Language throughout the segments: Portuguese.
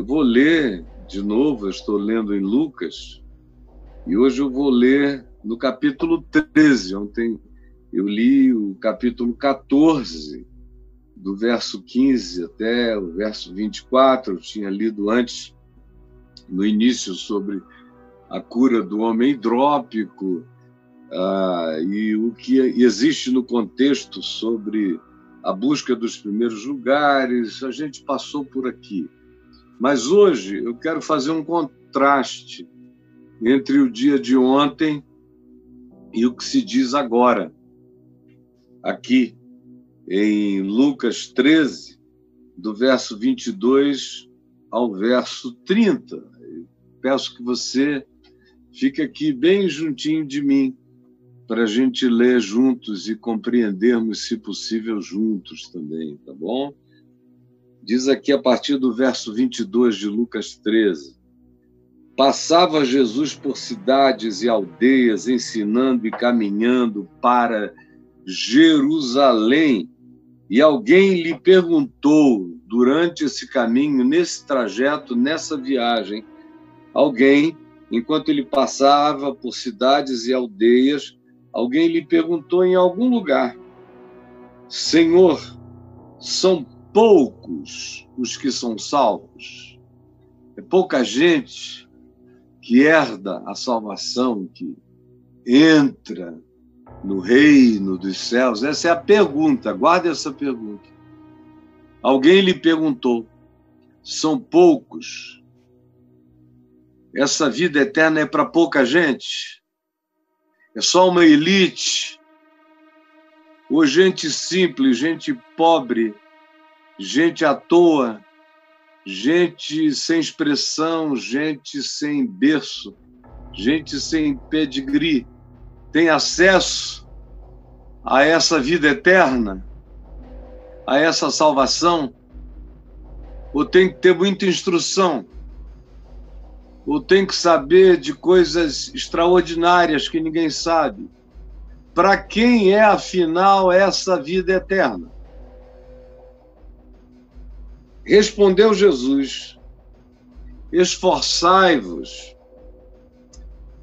Eu vou ler de novo, eu estou lendo em Lucas, e hoje eu vou ler no capítulo 13. Ontem eu li o capítulo 14, do verso 15 até o verso 24. Eu tinha lido antes, no início, sobre a cura do homem hidrópico, e o que existe no contexto sobre a busca dos primeiros lugares. A gente passou por aqui. Mas hoje eu quero fazer um contraste entre o dia de ontem e o que se diz agora. Aqui, em Lucas 13, do verso 22 ao verso 30. Eu peço que você fique aqui bem juntinho de mim, para a gente ler juntos e compreendermos, se possível, juntos também, tá bom? Diz aqui a partir do verso 22 de Lucas 13. Passava Jesus por cidades e aldeias, ensinando e caminhando para Jerusalém, e alguém lhe perguntou, durante esse caminho, nesse trajeto, nessa viagem, alguém, enquanto ele passava por cidades e aldeias, alguém lhe perguntou em algum lugar: Senhor, são poucos os que são salvos? É pouca gente que herda a salvação, que entra no reino dos céus? Essa é a pergunta, guarde essa pergunta. Alguém lhe perguntou: são poucos? Essa vida eterna é para pouca gente? É só uma elite? Ou gente simples, gente pobre, gente à toa, gente sem expressão, gente sem berço, gente sem pedigree, tem acesso a essa vida eterna, a essa salvação? Ou tem que ter muita instrução? Ou tem que saber de coisas extraordinárias que ninguém sabe? Para quem é, afinal, essa vida eterna? Respondeu Jesus: esforçai-vos.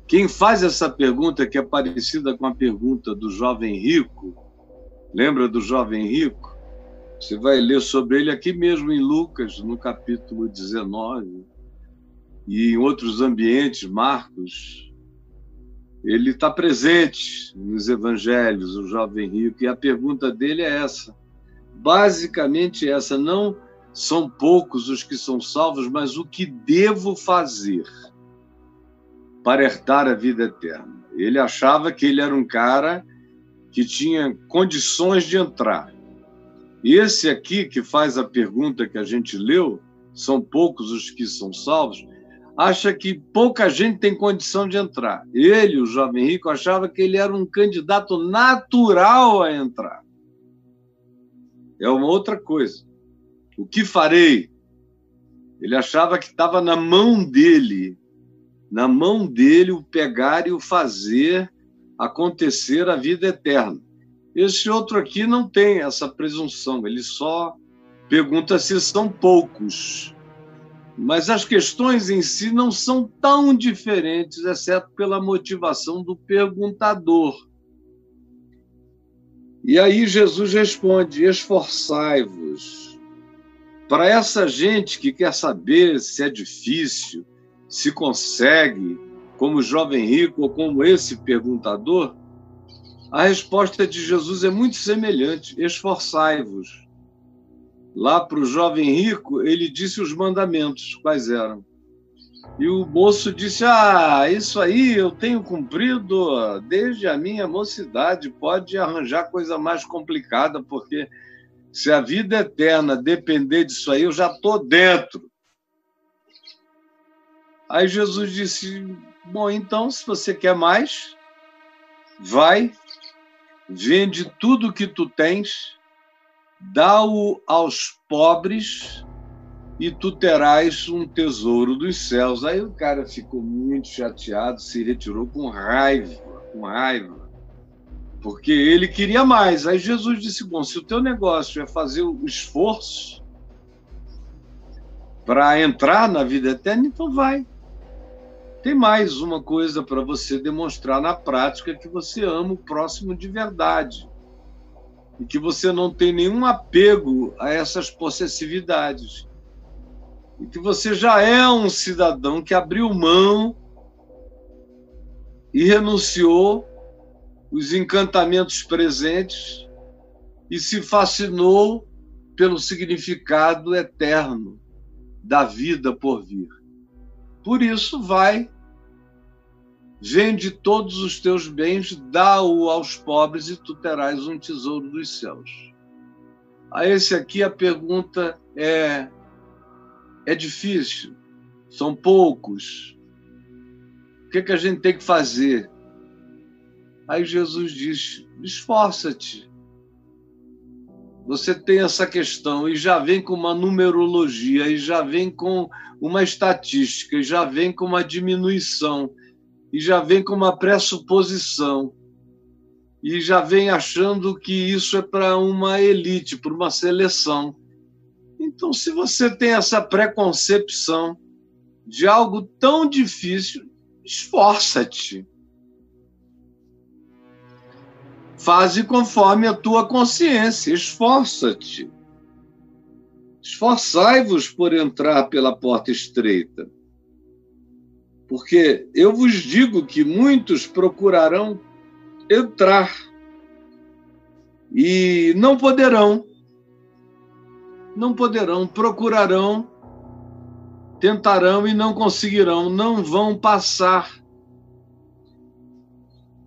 Quem faz essa pergunta, que é parecida com a pergunta do jovem rico, lembra do jovem rico? Você vai ler sobre ele aqui mesmo em Lucas, no capítulo 19, e em outros ambientes, Marcos. Ele está presente nos evangelhos, o jovem rico, e a pergunta dele é essa, basicamente essa: não são poucos os que são salvos, mas o que devo fazer para herdar a vida eterna? Ele achava que ele era um cara que tinha condições de entrar. E esse aqui, que faz a pergunta que a gente leu, são poucos os que são salvos, acha que pouca gente tem condição de entrar. Ele, o jovem rico, achava que ele era um candidato natural a entrar. É uma outra coisa. O que farei? Ele achava que estava na mão dele o pegar e o fazer acontecer a vida eterna. Esse outro aqui não tem essa presunção, ele só pergunta se são poucos. Mas as questões em si não são tão diferentes, exceto pela motivação do perguntador. E aí Jesus responde: esforçai-vos. Para essa gente que quer saber se é difícil, se consegue, como o jovem rico ou como esse perguntador, a resposta de Jesus é muito semelhante: esforçai-vos. Lá para o jovem rico, ele disse os mandamentos, quais eram. E o moço disse: isso aí eu tenho cumprido desde a minha mocidade, pode arranjar coisa mais complicada, porque se a vida eterna depender disso aí, eu já estou dentro. Aí Jesus disse: bom, então, se você quer mais, vai, vende tudo que tu tens, dá-o aos pobres e tu terás um tesouro dos céus. Aí o cara ficou muito chateado, se retirou com raiva, porque ele queria mais. Aí Jesus disse: bom, se o teu negócio é fazer o esforço, para entrar na vida eterna, então vai. Tem mais uma coisa para você demonstrar na prática, que você ama o próximo de verdade e que você não tem nenhum apego a essas possessividades e que você já é um cidadão que abriu mão e renunciou os encantamentos presentes e se fascinou pelo significado eterno da vida por vir. Por isso, vai, vende todos os teus bens, dá-o aos pobres e tu terás um tesouro dos céus. A esse aqui a pergunta é difícil, são poucos. O que a gente tem que fazer? Aí Jesus diz, esforça-te. Você tem essa questão e já vem com uma numerologia, e já vem com uma estatística, e já vem com uma diminuição, e já vem com uma pressuposição, e já vem achando que isso é para uma elite, para uma seleção. Então, se você tem essa preconcepção de algo tão difícil, esforça-te. Faze conforme a tua consciência, esforça-te. Esforçai-vos por entrar pela porta estreita. Porque eu vos digo que muitos procurarão entrar e não poderão, procurarão, tentarão e não conseguirão, não vão passar.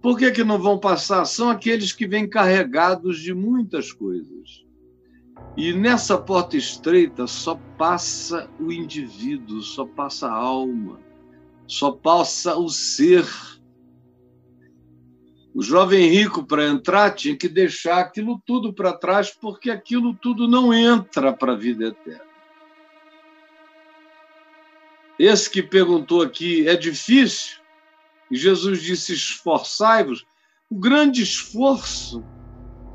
Por que não vão passar? São aqueles que vêm carregados de muitas coisas. E nessa porta estreita só passa o indivíduo, só passa a alma, só passa o ser. O jovem rico, para entrar, tinha que deixar aquilo tudo para trás, porque aquilo tudo não entra para a vida eterna. Esse que perguntou aqui, é difícil? E Jesus disse, esforçai-vos. O grande esforço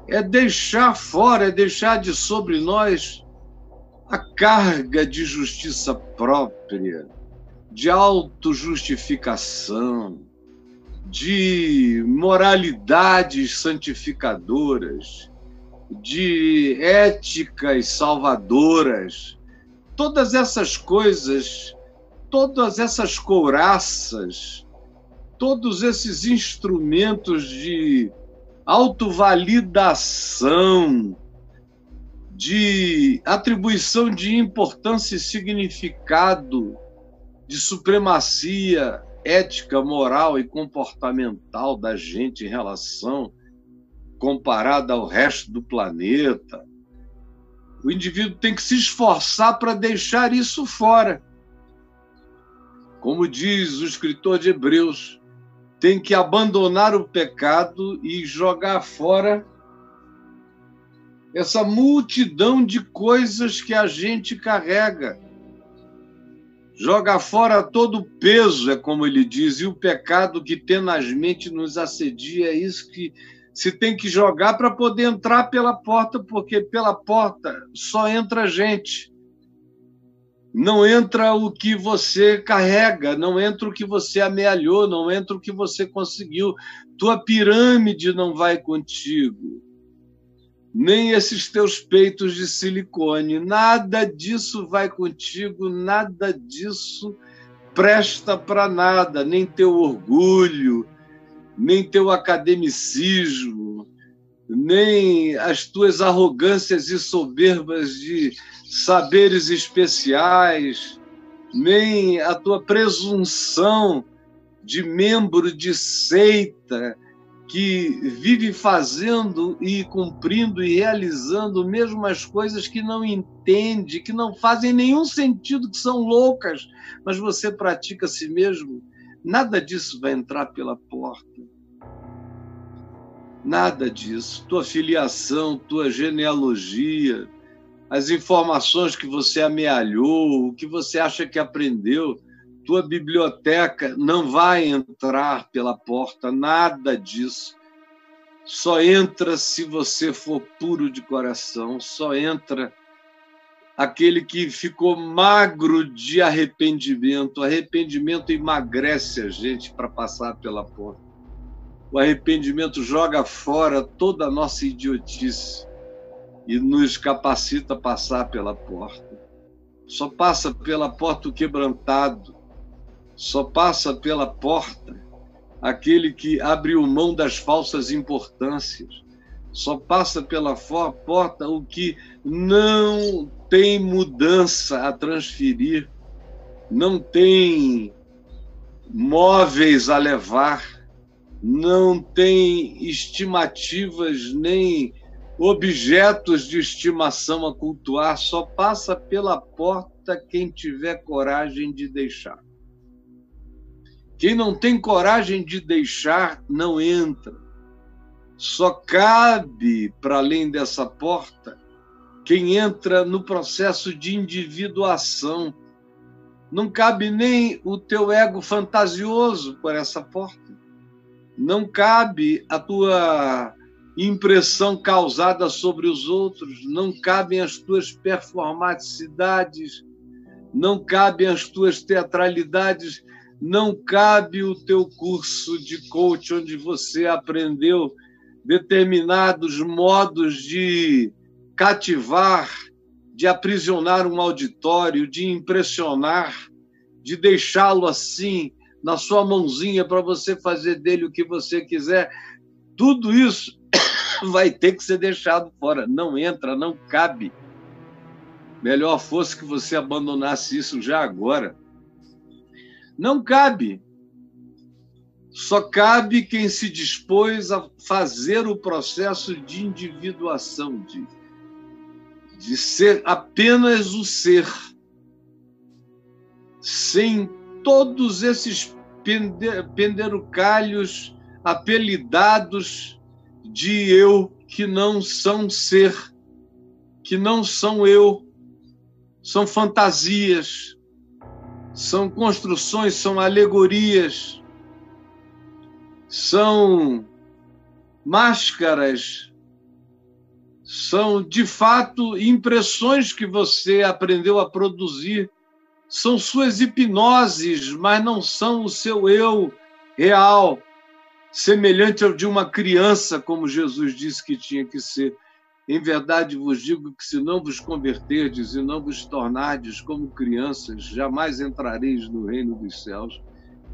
é deixar fora, é deixar de sobre nós a carga de justiça própria, de autojustificação, de moralidades santificadoras, de éticas salvadoras. Todas essas coisas, todas essas couraças, todos esses instrumentos de autovalidação, de atribuição de importância e significado, de supremacia ética, moral e comportamental da gente em relação comparada ao resto do planeta. O indivíduo tem que se esforçar para deixar isso fora. Como diz o escritor de Hebreus, tem que abandonar o pecado e jogar fora essa multidão de coisas que a gente carrega. Joga fora todo o peso, é como ele diz, e o pecado que tenazmente nos assedia, é isso que se tem que jogar para poder entrar pela porta, porque pela porta só entra gente. Não entra o que você carrega, não entra o que você amealhou, não entra o que você conseguiu. Tua pirâmide não vai contigo. Nem esses teus peitos de silicone. Nada disso vai contigo, nada disso presta para nada. Nem teu orgulho, nem teu academicismo, nem as tuas arrogâncias e soberbas de saberes especiais, nem a tua presunção de membro de seita que vive fazendo e cumprindo e realizando mesmo as coisas que não entende, que não fazem nenhum sentido, que são loucas, mas você pratica a si mesmo. Nada disso vai entrar pela porta. Nada disso. Tua filiação, tua genealogia, as informações que você amealhou, o que você acha que aprendeu, tua biblioteca não vai entrar pela porta, nada disso. Só entra se você for puro de coração, só entra aquele que ficou magro de arrependimento. O arrependimento emagrece a gente para passar pela porta. O arrependimento joga fora toda a nossa idiotice e nos capacita a passar pela porta. Só passa pela porta o quebrantado, só passa pela porta aquele que abriu mão das falsas importâncias, só passa pela porta o que não tem mudança a transferir, não tem móveis a levar, não tem estimativas nem objetos de estimação a cultuar, só passa pela porta quem tiver coragem de deixar. Quem não tem coragem de deixar, não entra. Só cabe, para além dessa porta, quem entra no processo de individuação. Não cabe nem o teu ego fantasioso por essa porta. Não cabe a tua impressão causada sobre os outros, não cabem as tuas performaticidades, não cabem as tuas teatralidades, não cabe o teu curso de coach onde você aprendeu determinados modos de cativar, de aprisionar um auditório, de impressionar, de deixá-lo assim na sua mãozinha para você fazer dele o que você quiser. Tudo isso vai ter que ser deixado fora. Não entra, não cabe. Melhor fosse que você abandonasse isso já agora. Não cabe. Só cabe quem se dispôs a fazer o processo de individuação, de ser apenas o ser, sem todos esses penderucalhos apelidados de eu que não são ser, que não são eu, são fantasias, são construções, são alegorias, são máscaras, são, de fato, impressões que você aprendeu a produzir, são suas hipnoses, mas não são o seu eu real, semelhante ao de uma criança, como Jesus disse que tinha que ser. Em verdade vos digo que se não vos converterdes e não vos tornardes como crianças, jamais entrareis no reino dos céus.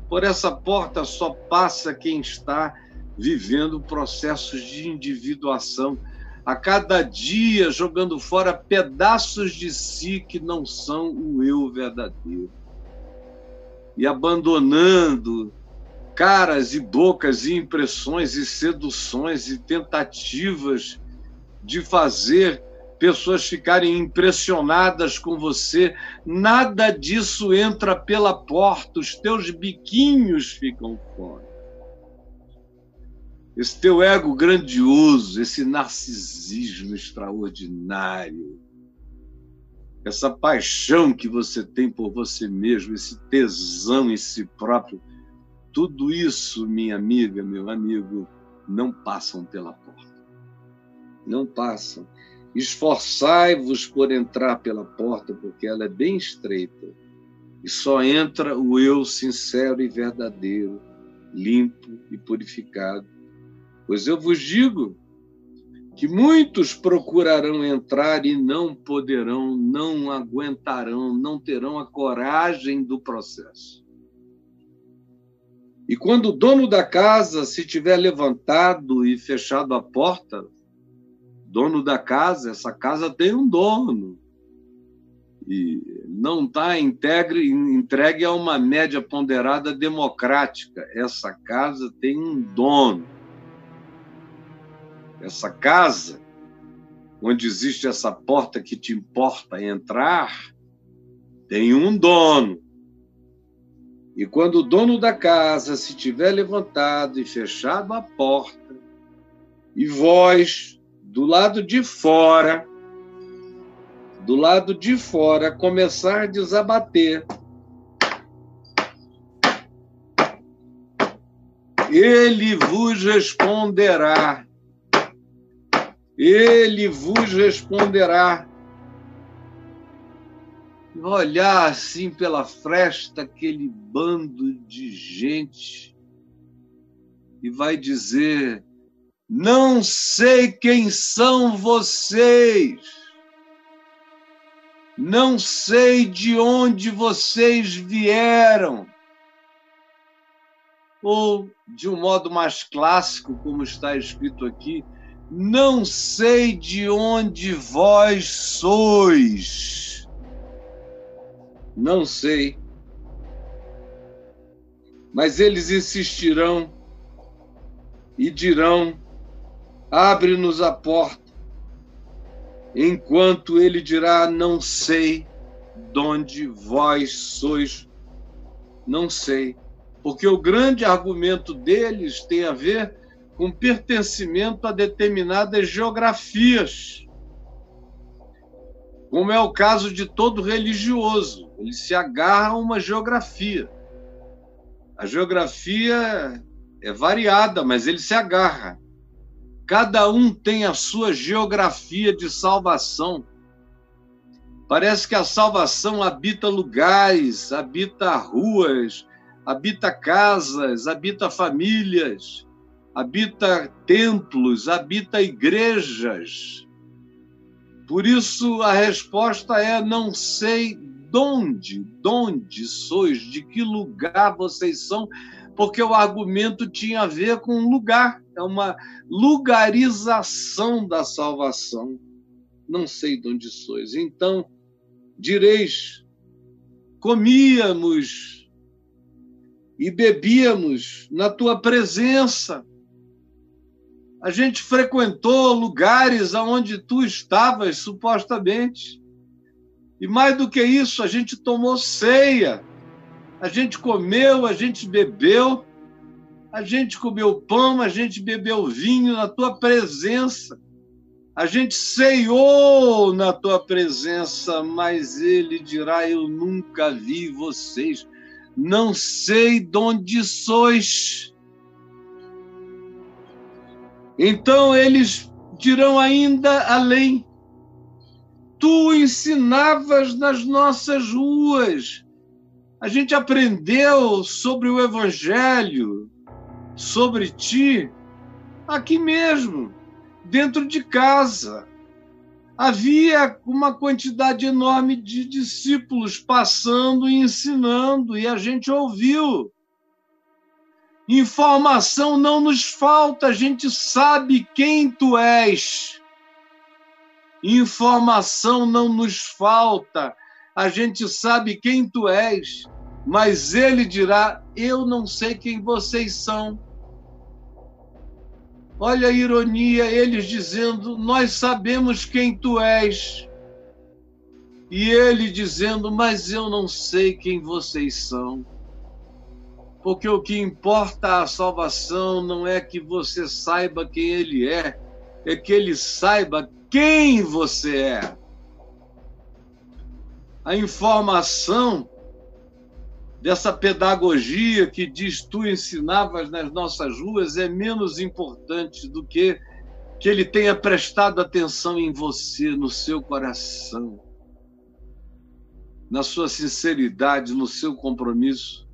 Por essa porta só passa quem está vivendo processos de individuação, a cada dia jogando fora pedaços de si que não são o eu verdadeiro. E abandonando caras e bocas e impressões e seduções e tentativas de fazer pessoas ficarem impressionadas com você. Nada disso entra pela porta, os teus biquinhos ficam fora. Esse teu ego grandioso, esse narcisismo extraordinário, essa paixão que você tem por você mesmo, esse tesão em si próprio, tudo isso, minha amiga, meu amigo, não passam pela porta. Não passam. Esforçai-vos por entrar pela porta, porque ela é bem estreita. E só entra o eu sincero e verdadeiro, limpo e purificado. Pois eu vos digo que muitos procurarão entrar e não poderão, não aguentarão, não terão a coragem do processo. E quando o dono da casa se tiver levantado e fechado a porta, dono da casa, essa casa tem um dono e não está entregue a uma média ponderada democrática. Essa casa tem um dono. Essa casa, onde existe essa porta que te importa entrar, tem um dono. E quando o dono da casa se tiver levantado e fechado a porta, e vós, do lado de fora, começardes a bater, ele vos responderá. Ele vos responderá. olhar assim pela fresta aquele bando de gente e vai dizer: não sei quem são vocês, não sei de onde vocês vieram. Ou, de um modo mais clássico, como está escrito aqui, não sei de onde vós sois. Não sei. Mas eles insistirão e dirão: abre-nos a porta. Enquanto ele dirá: não sei de onde vós sois. Não sei. Porque o grande argumento deles tem a ver com pertencimento a determinadas geografias, como é o caso de todo religioso. Ele se agarra a uma geografia. A geografia é variada, mas ele se agarra. Cada um tem a sua geografia de salvação. Parece que a salvação habita lugares, habita ruas, habita casas, habita famílias, habita templos, habita igrejas. Por isso a resposta é: não sei de onde sois, de que lugar vocês são, porque o argumento tinha a ver com lugar, é uma lugarização da salvação. Não sei de onde sois. Então direis: comíamos e bebíamos na tua presença. A gente frequentou lugares onde tu estavas, supostamente. E mais do que isso, a gente tomou ceia. A gente comeu, a gente bebeu. A gente comeu pão, a gente bebeu vinho na tua presença. A gente ceiou na tua presença, mas ele dirá: eu nunca vi vocês. Não sei de onde sois. Então eles dirão ainda além: tu ensinavas nas nossas ruas. A gente aprendeu sobre o Evangelho, sobre ti, aqui mesmo, dentro de casa. Havia uma quantidade enorme de discípulos passando e ensinando, e a gente ouviu. Informação não nos falta, a gente sabe quem tu és. Informação não nos falta, a gente sabe quem tu és, mas ele dirá: eu não sei quem vocês são. Olha a ironia, eles dizendo: nós sabemos quem tu és. E ele dizendo: mas eu não sei quem vocês são. Porque o que importa a salvação não é que você saiba quem ele é que ele saiba quem você é. A informação dessa pedagogia que diz tu ensinavas nas nossas ruas é menos importante do que ele tenha prestado atenção em você, no seu coração, na sua sinceridade, no seu compromisso.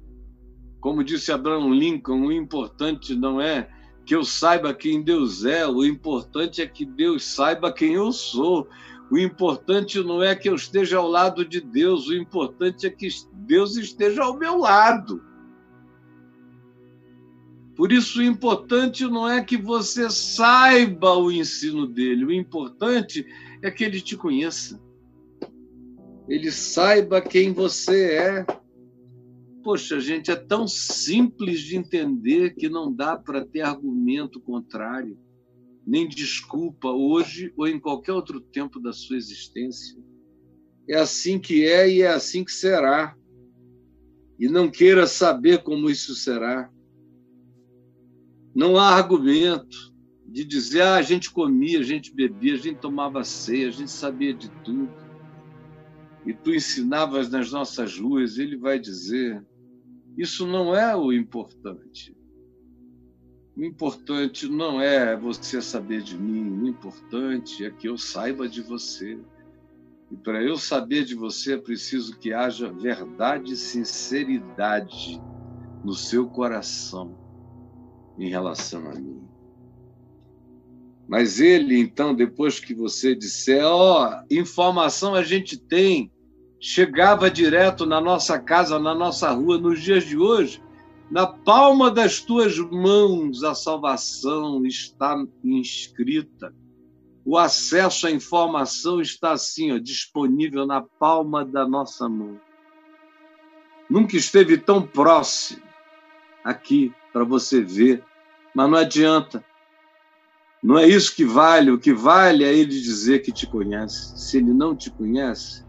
Como disse Abraham Lincoln, o importante não é que eu saiba quem Deus é, o importante é que Deus saiba quem eu sou. O importante não é que eu esteja ao lado de Deus, o importante é que Deus esteja ao meu lado. Por isso, o importante não é que você saiba o ensino dele, o importante é que ele te conheça. Ele saiba quem você é. Poxa, gente, é tão simples de entender que não dá para ter argumento contrário, nem desculpa hoje ou em qualquer outro tempo da sua existência. É assim que é e é assim que será. E não queira saber como isso será. Não há argumento de dizer: a gente comia, a gente bebia, a gente tomava ceia, a gente sabia de tudo. E tu ensinavas nas nossas ruas. Ele vai dizer: isso não é o importante. O importante não é você saber de mim, o importante é que eu saiba de você. E para eu saber de você, é preciso que haja verdade e sinceridade no seu coração em relação a mim. Mas ele, então, depois que você disser, informação a gente tem, chegava direto na nossa casa, na nossa rua, nos dias de hoje, na palma das tuas mãos a salvação está inscrita. O acesso à informação está assim, disponível na palma da nossa mão. Nunca esteve tão próximo aqui para você ver, mas não adianta. Não é isso que vale. O que vale é ele dizer que te conhece. Se ele não te conhece,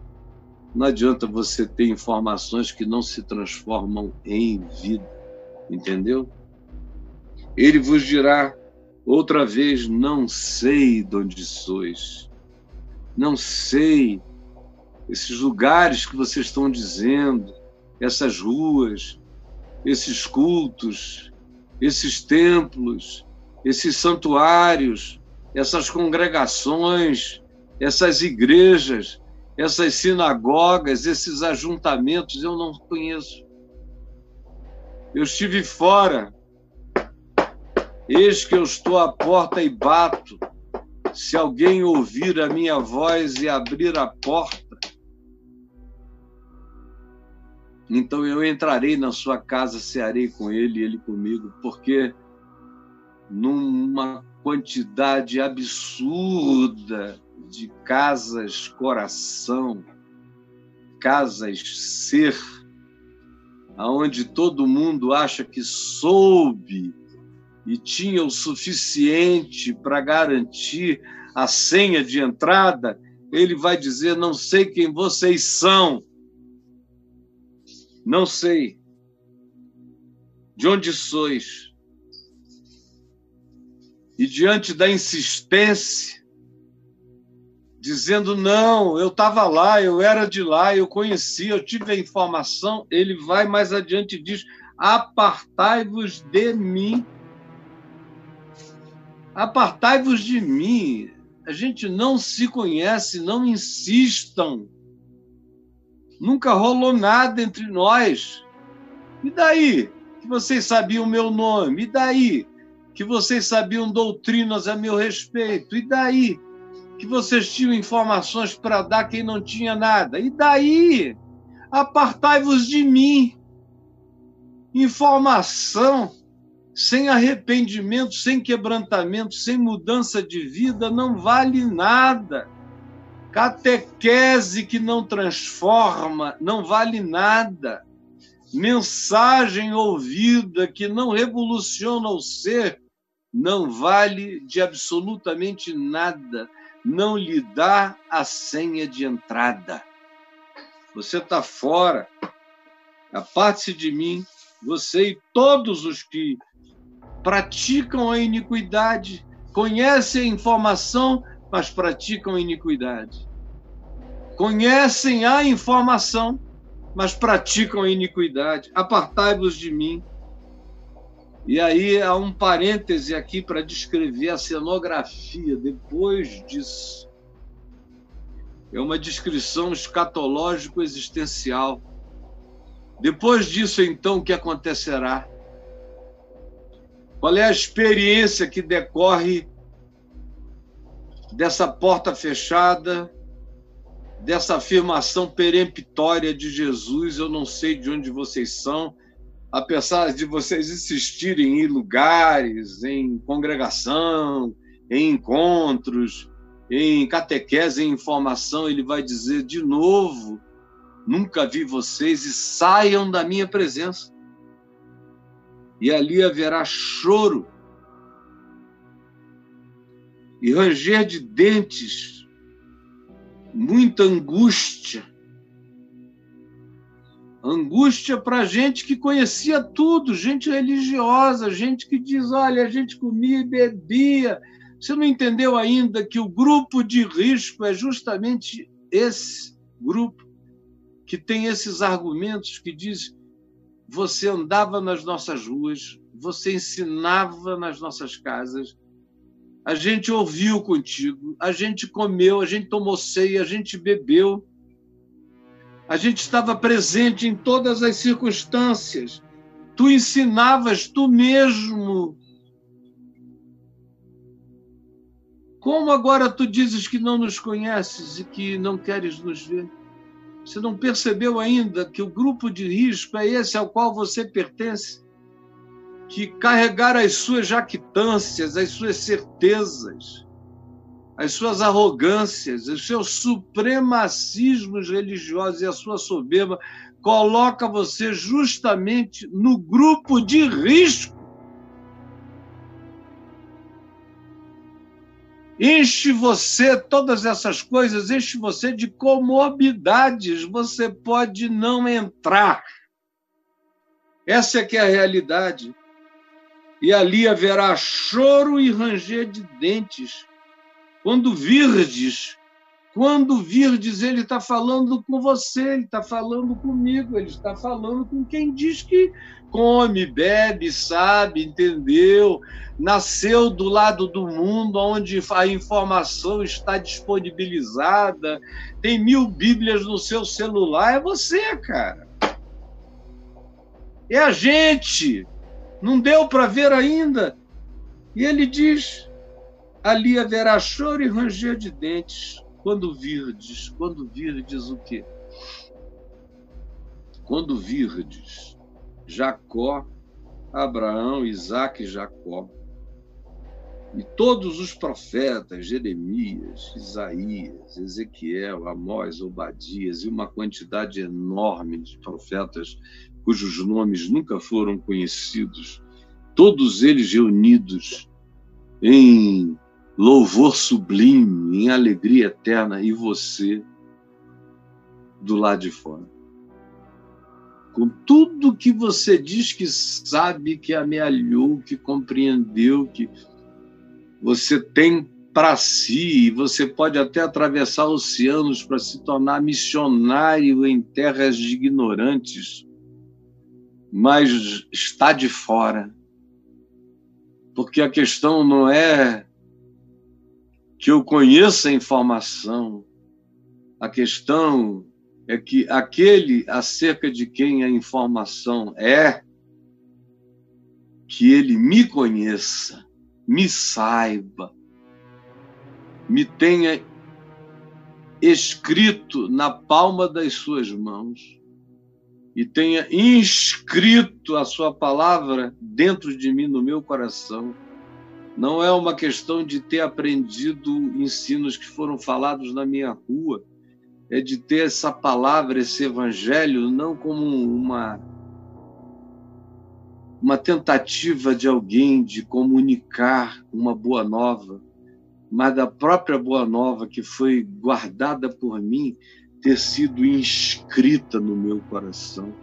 não adianta você ter informações que não se transformam em vida. Entendeu? Ele vos dirá outra vez, não sei de onde sois. Não sei esses lugares que vocês estão dizendo, essas ruas, esses cultos, esses templos, esses santuários, essas congregações, essas igrejas, essas sinagogas, esses ajuntamentos, eu não conheço. Eu estive fora. Eis que eu estou à porta e bato. Se alguém ouvir a minha voz e abrir a porta, então eu entrarei na sua casa, cearei com ele e ele comigo, porque numa quantidade absurda de casas coração, casas ser, aonde todo mundo acha que soube e tinha o suficiente para garantir a senha de entrada, ele vai dizer, não sei quem vocês são, não sei de onde sois. E diante da insistência, dizendo, não, eu estava lá, eu era de lá, eu conhecia, eu tive a informação, ele vai mais adiante e diz, apartai-vos de mim. Apartai-vos de mim. A gente não se conhece, não insistam. Nunca rolou nada entre nós. E daí que vocês sabiam o meu nome? E daí que vocês sabiam doutrinas a meu respeito? E daí que vocês tinham informações para dar quem não tinha nada? E daí? Apartai-vos de mim. Informação sem arrependimento, sem quebrantamento, sem mudança de vida, não vale nada. Catequese que não transforma, não vale nada. Mensagem ouvida que não revoluciona o ser, não vale de absolutamente nada. Não lhe dá a senha de entrada. Você está fora. Aparte-se de mim, você e todos os que praticam a iniquidade, conhecem a informação, mas praticam a iniquidade. Conhecem a informação, mas praticam a iniquidade. Apartai-vos de mim. E aí há um parêntese aqui para descrever a cenografia depois disso. É uma descrição escatológico-existencial. Depois disso, então, o que acontecerá? Qual é a experiência que decorre dessa porta fechada, dessa afirmação peremptória de Jesus? Eu não sei de onde vocês são, apesar de vocês insistirem em lugares, em congregação, em encontros, em catequese, em informação, ele vai dizer de novo, nunca vi vocês e saiam da minha presença. E ali haverá choro e ranger de dentes, muita angústia. Angústia para gente que conhecia tudo, gente religiosa, gente que diz, olha, a gente comia e bebia. Você não entendeu ainda que o grupo de risco é justamente esse grupo que tem esses argumentos que diz você andava nas nossas ruas, você ensinava nas nossas casas, a gente ouviu contigo, a gente comeu, a gente tomou ceia, a gente bebeu, a gente estava presente em todas as circunstâncias. Tu ensinavas tu mesmo. Como agora tu dizes que não nos conheces e que não queres nos ver? Você não percebeu ainda que o grupo de risco é esse ao qual você pertence? Que carregar as suas jactâncias, as suas certezas, as suas arrogâncias, os seus supremacismos religiosos e a sua soberba coloca você justamente no grupo de risco. Enche você, todas essas coisas, enche você de comorbidades. Você pode não entrar. Essa é que é a realidade. E ali haverá choro e ranger de dentes. Quando virdes, ele está falando com você, ele está falando comigo, ele está falando com quem diz que come, bebe, sabe, entendeu, nasceu do lado do mundo onde a informação está disponibilizada, tem 1000 Bíblias no seu celular, é você, cara. É a gente. Não deu para ver ainda. E ele diz, ali haverá choro e ranger de dentes. Quando virdes o quê? Quando virdes Jacó, Abraão, Isaque e Jacó, e todos os profetas, Jeremias, Isaías, Ezequiel, Amós, Obadias, e uma quantidade enorme de profetas cujos nomes nunca foram conhecidos, todos eles reunidos em louvor sublime, em alegria eterna, e você do lado de fora. Com tudo que você diz que sabe, que amealhou, que compreendeu, que você tem para si, e você pode até atravessar oceanos para se tornar missionário em terras de ignorantes, mas está de fora. Porque a questão não é que eu conheça a informação, a questão é que aquele acerca de quem a informação é, que ele me conheça, me saiba, me tenha escrito na palma das suas mãos e tenha inscrito a sua palavra dentro de mim, no meu coração. Não é uma questão de ter aprendido ensinos que foram falados na minha rua, é de ter essa palavra, esse evangelho, não como uma tentativa de alguém de comunicar uma boa nova, mas da própria boa nova que foi guardada por mim, ter sido inscrita no meu coração.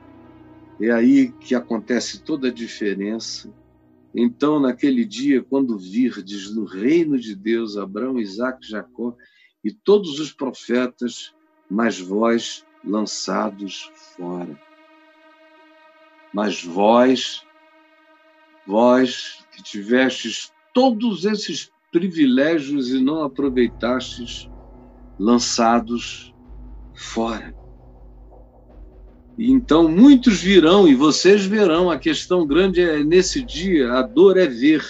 É aí que acontece toda a diferença. Então, naquele dia, quando virdes no reino de Deus Abraão, Isaque, Jacó e todos os profetas, mas vós lançados fora. Mas vós que tivestes todos esses privilégios e não aproveitastes, lançados fora. E então muitos virão, e vocês verão, a questão grande é nesse dia, a dor é ver.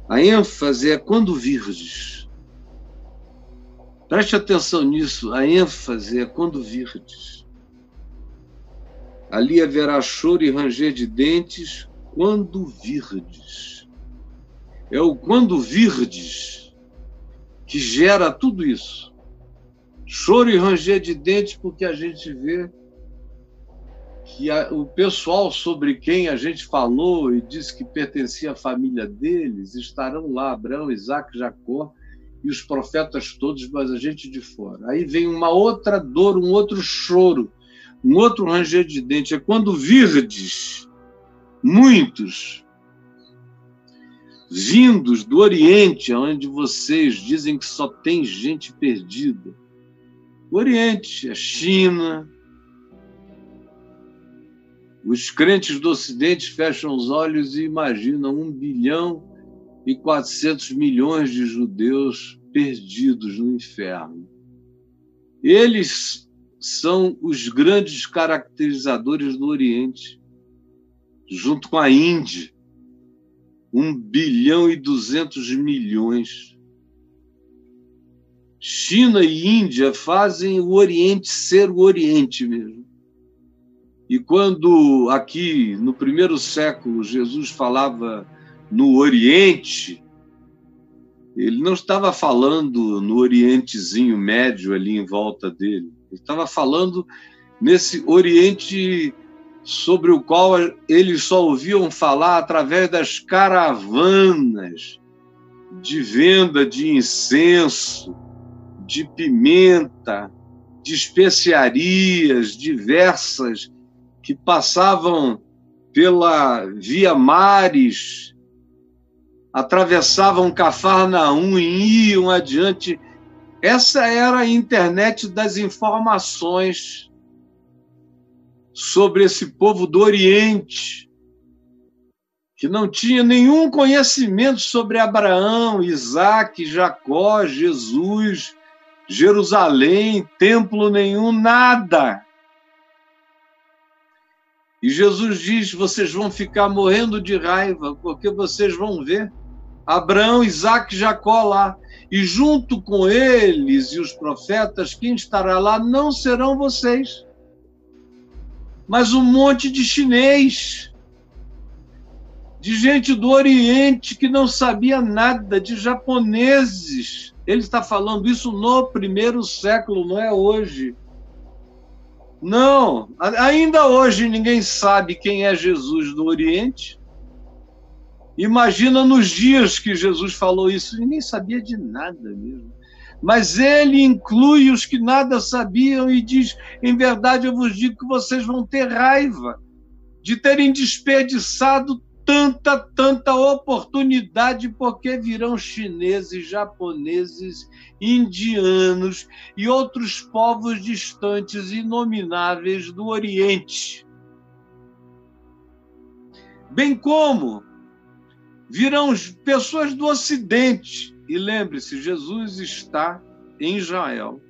A ênfase é quando virdes. Preste atenção nisso, a ênfase é quando virdes. Ali haverá choro e ranger de dentes quando virdes. É o quando virdes que gera tudo isso. Choro e ranger de dentes, porque a gente vê que o pessoal sobre quem a gente falou e disse que pertencia à família deles estarão lá, Abraão, Isaque, Jacó e os profetas todos, mas a gente de fora. Aí vem uma outra dor, um outro choro, um outro ranger de dentes. É quando virdes muitos vindos do Oriente, onde vocês dizem que só tem gente perdida. O Oriente, a China. Os crentes do Ocidente fecham os olhos e imaginam 1 bilhão e 400 milhões de judeus perdidos no inferno. Eles são os grandes caracterizadores do Oriente, junto com a Índia, 1 bilhão e 200 milhões. China e Índia fazem o Oriente ser o Oriente mesmo. E quando aqui, no primeiro século, Jesus falava no Oriente, ele não estava falando no Orientezinho médio ali em volta dele. Ele estava falando nesse Oriente sobre o qual eles só ouviam falar através das caravanas de venda de incenso, de pimenta, de especiarias diversas que passavam pela Via Maris, atravessavam Cafarnaum e iam adiante. Essa era a internet das informações sobre esse povo do Oriente, que não tinha nenhum conhecimento sobre Abraão, Isaac, Jacó, Jesus, Jerusalém, templo nenhum, nada. E Jesus diz, vocês vão ficar morrendo de raiva, porque vocês vão ver Abraão, Isaac e Jacó lá. E junto com eles e os profetas, quem estará lá não serão vocês, mas um monte de chinês, de gente do Oriente que não sabia nada, de japoneses. Ele está falando isso no primeiro século, não é hoje. Não, ainda hoje ninguém sabe quem é Jesus do Oriente. Imagina nos dias que Jesus falou isso, ninguém sabia de nada mesmo. Mas ele inclui os que nada sabiam e diz, em verdade eu vos digo que vocês vão ter raiva de terem desperdiçado tanta oportunidade, porque virão chineses, japoneses, indianos e outros povos distantes, inomináveis do Oriente. Bem como virão pessoas do Ocidente. E lembre-se, Jesus está em Israel,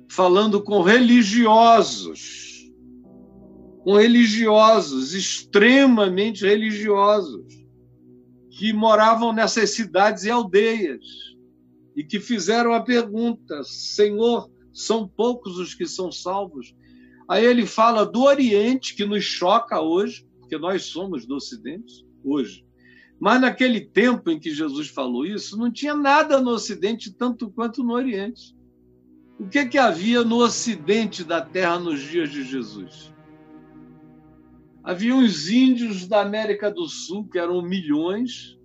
falando com religiosos, extremamente religiosos, que moravam nessas cidades e aldeias, e que fizeram a pergunta, Senhor, são poucos os que são salvos? Aí ele fala do Oriente, que nos choca hoje, porque nós somos do Ocidente hoje. Mas naquele tempo em que Jesus falou isso, não tinha nada no Ocidente tanto quanto no Oriente. O que havia no Ocidente da Terra nos dias de Jesus? Havia os índios da América do Sul, que eram milhões,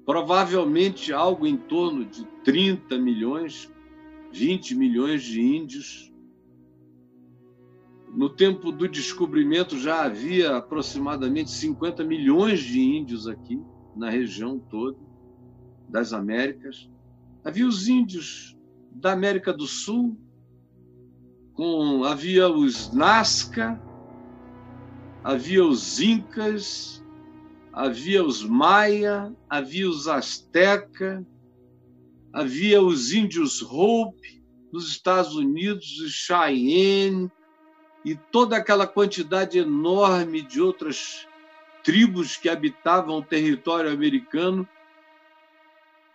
provavelmente algo em torno de 30 milhões, 20 milhões de índios. No tempo do descobrimento já havia aproximadamente 50 milhões de índios aqui, na região toda das Américas. Havia os índios da América do Sul, havia os Nazca, havia os Incas, havia os Maia, havia os Azteca, havia os índios Hopi nos Estados Unidos, os Cheyenne, e toda aquela quantidade enorme de outras tribos que habitavam o território americano.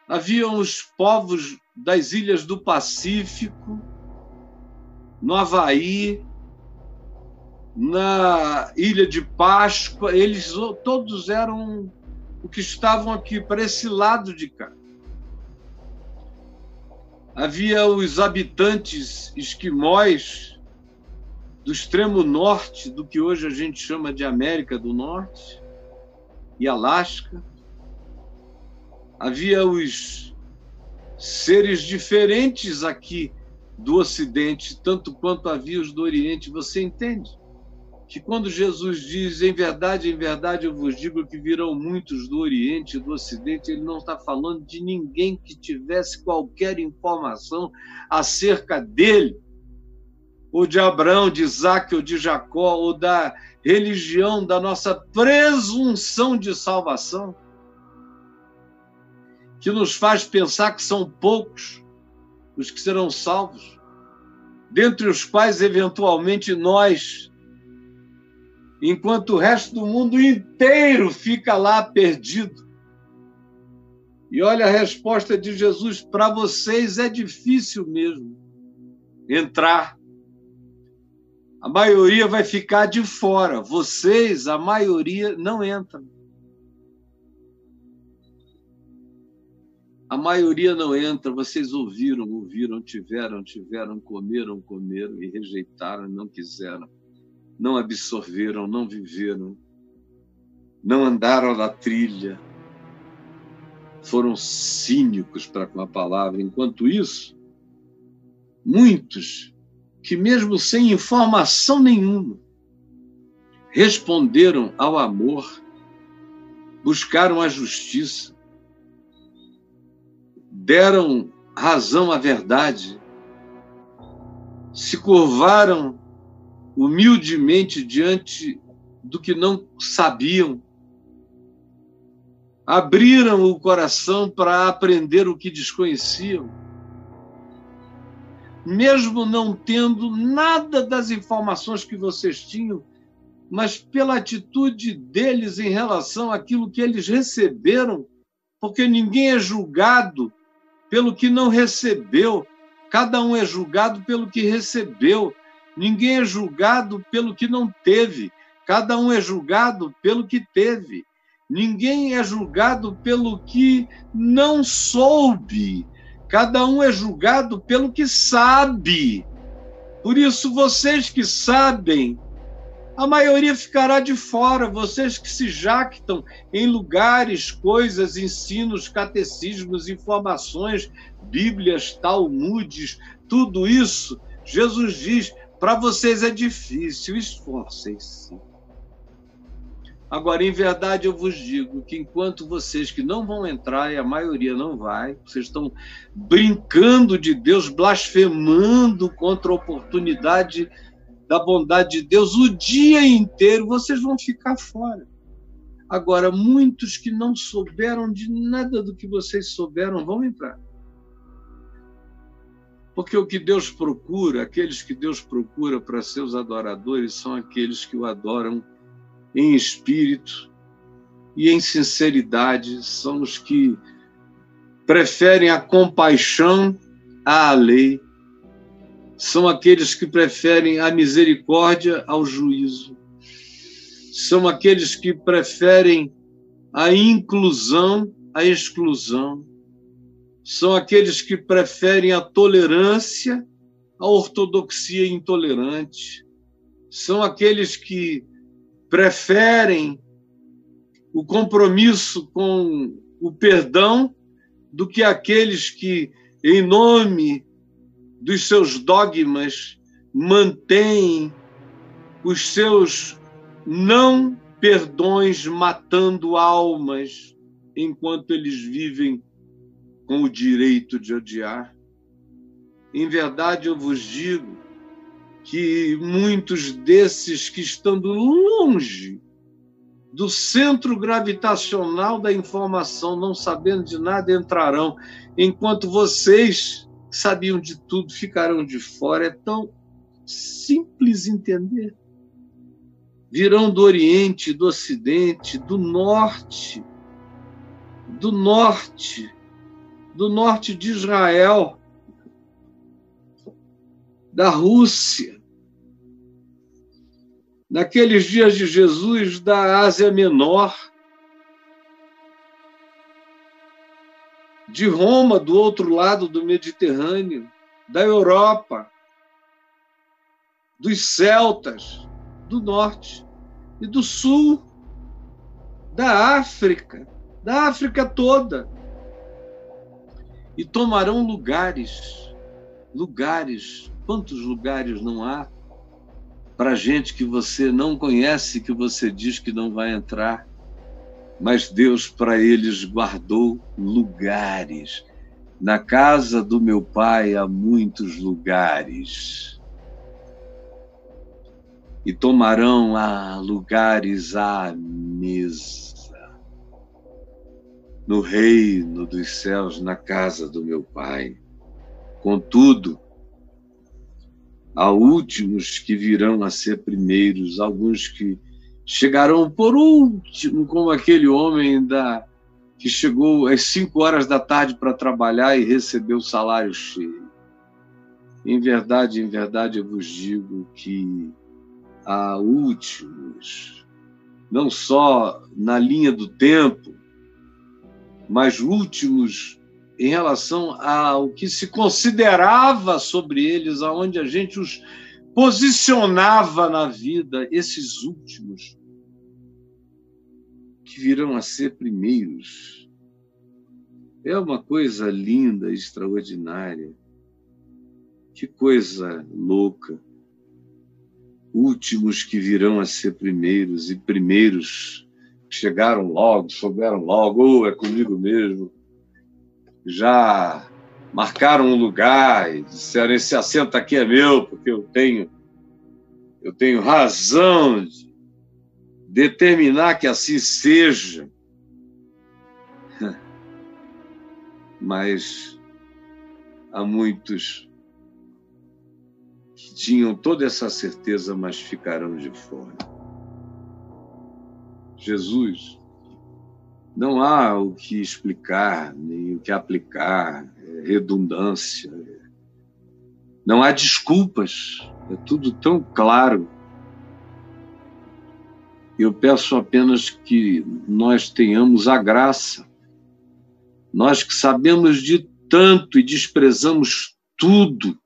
Haviam os povos das ilhas do Pacífico, no Havaí, na Ilha de Páscoa, eles todos eram o que estavam aqui, para esse lado de cá. Havia os habitantes esquimós do extremo norte, do que hoje a gente chama de América do Norte e Alasca. Havia os seres diferentes aqui do Ocidente, tanto quanto havia os do Oriente. Você entende que quando Jesus diz, em verdade eu vos digo que virão muitos do Oriente e do Ocidente, ele não está falando de ninguém que tivesse qualquer informação acerca dele. ou de Abraão, de Isaac ou de Jacó, ou da religião da nossa presunção de salvação, que nos faz pensar que são poucos os que serão salvos, dentre os quais, eventualmente, nós, enquanto o resto do mundo inteiro fica lá perdido. E olha a resposta de Jesus: para vocês é difícil mesmo entrar. A maioria vai ficar de fora. Vocês, a maioria, não entram. A maioria não entra. Vocês ouviram, tiveram, comeram e rejeitaram, não quiseram, não absorveram, não viveram, não andaram na trilha, foram cínicos para com a palavra. Enquanto isso, muitos que, mesmo sem informação nenhuma, responderam ao amor, buscaram a justiça, deram razão à verdade, se curvaram humildemente diante do que não sabiam, abriram o coração para aprender o que desconheciam, mesmo não tendo nada das informações que vocês tinham, mas pela atitude deles em relação àquilo que eles receberam, porque ninguém é julgado pelo que não recebeu, cada um é julgado pelo que recebeu, ninguém é julgado pelo que não teve, cada um é julgado pelo que teve, ninguém é julgado pelo que não soube, cada um é julgado pelo que sabe. Por isso, vocês que sabem, a maioria ficará de fora. Vocês que se jactam em lugares, coisas, ensinos, catecismos, informações, bíblias, talmudes, tudo isso, Jesus diz, para vocês é difícil, esforcem-se. Agora, em verdade, eu vos digo que enquanto vocês que não vão entrar, e a maioria não vai, vocês estão brincando de Deus, blasfemando contra a oportunidade da bondade de Deus o dia inteiro, vocês vão ficar fora. Agora, muitos que não souberam de nada do que vocês souberam vão entrar. Porque o que Deus procura, aqueles que Deus procura para seus adoradores, são aqueles que o adoram em espírito e em sinceridade, são os que preferem a compaixão à lei, são aqueles que preferem a misericórdia ao juízo, são aqueles que preferem a inclusão à exclusão, são aqueles que preferem a tolerância à ortodoxia intolerante, são aqueles que preferem o compromisso com o perdão do que aqueles que, em nome dos seus dogmas, mantêm os seus não perdões matando almas enquanto eles vivem com o direito de odiar. Em verdade, eu vos digo que muitos desses que, estando longe do centro gravitacional da informação, não sabendo de nada, entrarão, enquanto vocês sabiam de tudo, ficarão de fora. É tão simples entender. Virão do Oriente, do Ocidente, do Norte de Israel, da Rússia, naqueles dias de Jesus, da Ásia Menor, de Roma, do outro lado do Mediterrâneo, da Europa, dos celtas, do norte e do sul, da África toda, e tomarão lugares. Quantos lugares não há para gente que você não conhece, que você diz que não vai entrar, mas Deus para eles guardou lugares. Na casa do meu Pai há muitos lugares. e tomarão lugares à mesa no reino dos céus, na casa do meu Pai. Contudo, há últimos que virão a ser primeiros, alguns que chegarão por último, como aquele homem que chegou às 5 horas da tarde para trabalhar e recebeu o salário cheio. Em verdade, eu vos digo que há últimos, não só na linha do tempo, mas últimos em relação ao que se considerava sobre eles, aonde a gente os posicionava na vida, esses últimos que virão a ser primeiros. É uma coisa linda, extraordinária. Que coisa louca. Últimos que virão a ser primeiros, e primeiros que chegaram logo, souberam logo, é comigo mesmo. Já marcaram um lugar e disseram: esse assento aqui é meu, porque eu tenho razão de determinar que assim seja. Mas há muitos que tinham toda essa certeza, mas ficarão de fora. Jesus, não há o que explicar, nem o que aplicar, redundância. Não há desculpas, é tudo tão claro. Eu peço apenas que nós tenhamos a graça. Nós que sabemos de tanto e desprezamos tudo.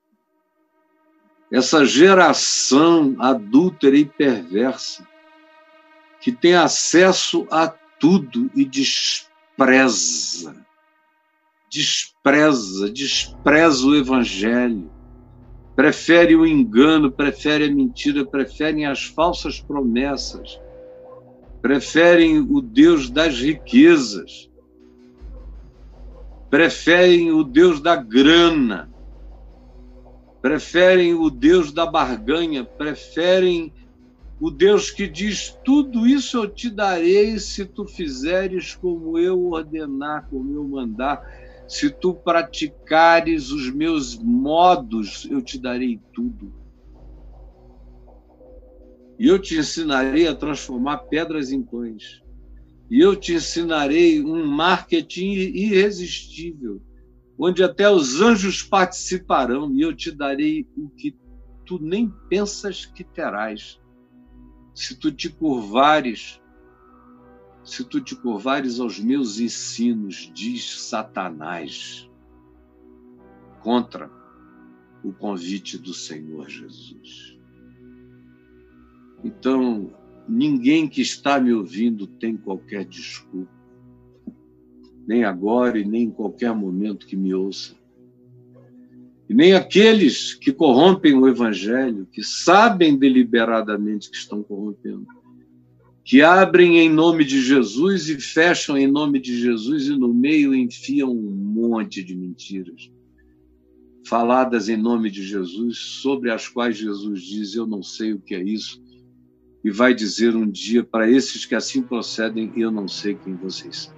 Essa geração adúltera e perversa, que tem acesso a tudo e despreza o Evangelho, prefere o engano, prefere a mentira, preferem as falsas promessas, preferem o Deus das riquezas, preferem o Deus da grana, preferem o Deus da barganha, preferem o Deus que diz: tudo isso eu te darei se tu fizeres como eu ordenar, como eu mandar. Se tu praticares os meus modos, eu te darei tudo. E eu te ensinarei a transformar pedras em pães. E eu te ensinarei um marketing irresistível, onde até os anjos participarão, e eu te darei o que tu nem pensas que terás. Se tu te curvares aos meus ensinos, diz Satanás, contra o convite do Senhor Jesus. Então, ninguém que está me ouvindo tem qualquer desculpa, nem agora e nem em qualquer momento que me ouça. E nem aqueles que corrompem o Evangelho, que sabem deliberadamente que estão corrompendo, que abrem em nome de Jesus e fecham em nome de Jesus e no meio enfiam um monte de mentiras, faladas em nome de Jesus, sobre as quais Jesus diz: eu não sei o que é isso, e vai dizer um dia para esses que assim procedem: eu não sei quem vocês são.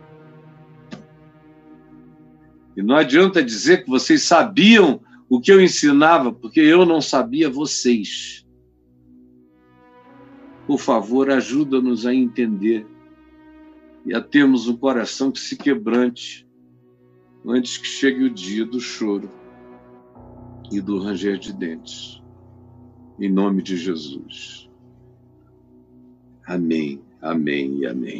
E não adianta dizer que vocês sabiam o que eu ensinava, porque eu não sabia vocês. Por favor, ajuda-nos a entender e a termos um coração que se quebrante antes que chegue o dia do choro e do ranger de dentes. Em nome de Jesus. Amém, amém e amém.